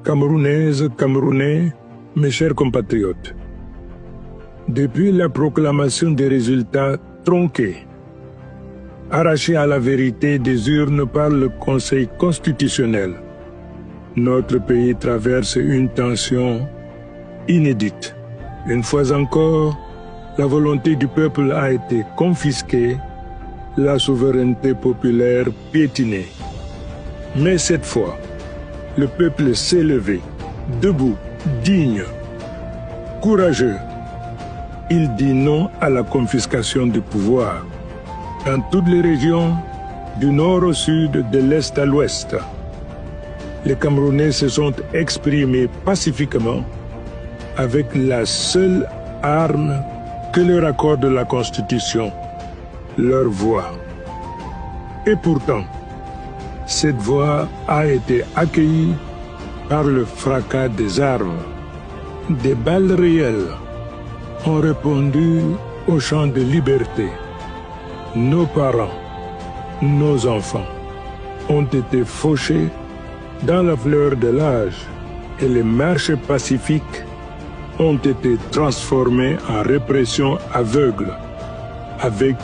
Camerounaises, Camerounais, mes chers compatriotes, depuis la proclamation des résultats tronqués, arrachés à la vérité des urnes par le Conseil constitutionnel, notre pays traverse une tension inédite. Une fois encore, la volonté du peuple a été confisquée, la souveraineté populaire piétinée. Mais cette fois, le peuple s'est levé, debout, digne, courageux. Il dit non à la confiscation du pouvoir. Dans toutes les régions, du nord au sud, de l'est à l'ouest, les Camerounais se sont exprimés pacifiquement avec la seule arme que leur accorde la Constitution, leur voix. Et pourtant, cette voix a été accueillie par le fracas des armes. Des balles réelles ont répondu au chant de liberté. Nos parents, nos enfants ont été fauchés dans la fleur de l'âge et les marches pacifiques ont été transformées en répression aveugle avec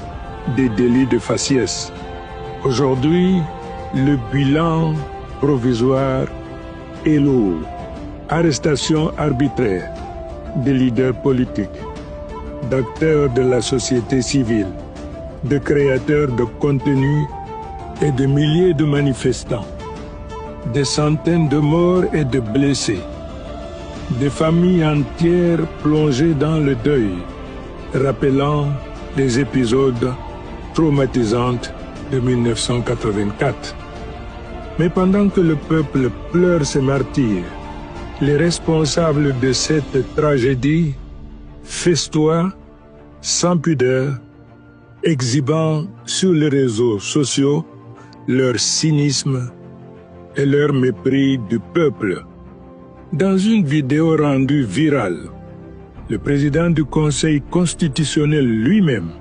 des délits de faciès. Aujourd'hui, le bilan provisoire est lourd. Arrestation arbitraire des leaders politiques, d'acteurs de la société civile, de créateurs de contenu et de milliers de manifestants, des centaines de morts et de blessés, des familles entières plongées dans le deuil, rappelant les épisodes traumatisants de 1984. Mais pendant que le peuple pleure ses martyrs, les responsables de cette tragédie festoient sans pudeur, exhibant sur les réseaux sociaux leur cynisme et leur mépris du peuple. Dans une vidéo rendue virale, le président du Conseil constitutionnel lui-même,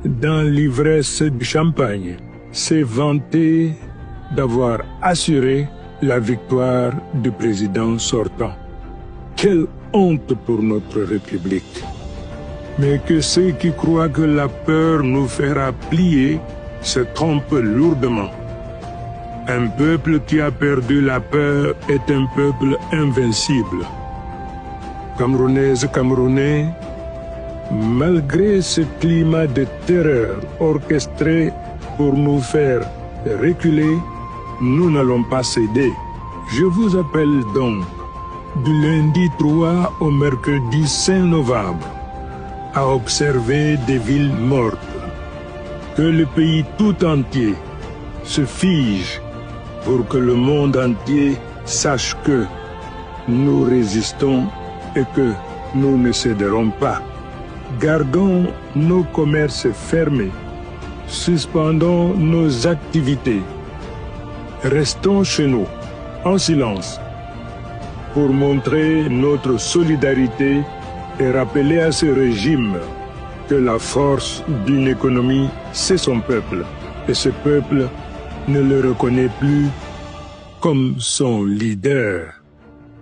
dans l'ivresse du champagne, s'est vanté d'avoir assuré la victoire du président sortant. Quelle honte pour notre République! Mais que ceux qui croient que la peur nous fera plier se trompent lourdement. Un peuple qui a perdu la peur est un peuple invincible. Camerounaises, Camerounais, malgré ce climat de terreur orchestré pour nous faire reculer, nous n'allons pas céder. Je vous appelle donc du lundi 3 au mercredi 5 novembre à observer des villes mortes. Que le pays tout entier se fige pour que le monde entier sache que nous résistons et que nous ne céderons pas. Gardons nos commerces fermés, suspendons nos activités. Restons chez nous, en silence, pour montrer notre solidarité et rappeler à ce régime que la force d'une économie, c'est son peuple. Et ce peuple ne le reconnaît plus comme son leader.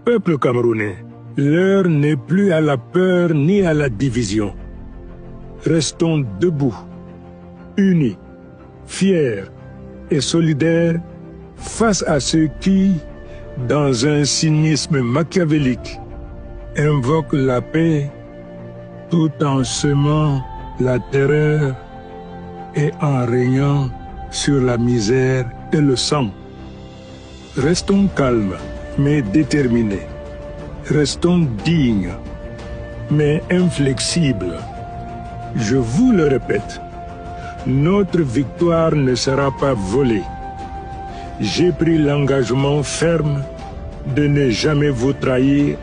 Peuple camerounais, l'heure n'est plus à la peur ni à la division. Restons debout, unis, fiers et solidaires face à ceux qui, dans un cynisme machiavélique, invoquent la paix tout en semant la terreur et en régnant sur la misère et le sang. Restons calmes, mais déterminés. Restons dignes, mais inflexibles. Je vous le répète, notre victoire ne sera pas volée. J'ai pris l'engagement ferme de ne jamais vous trahir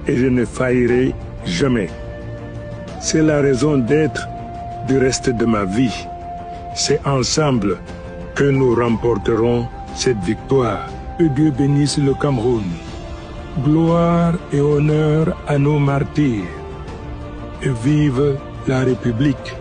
et je ne faillirai jamais. C'est la raison d'être du reste de ma vie. C'est ensemble que nous remporterons cette victoire. Que Dieu bénisse le Cameroun. Gloire et honneur à nos martyrs. Et vive la République.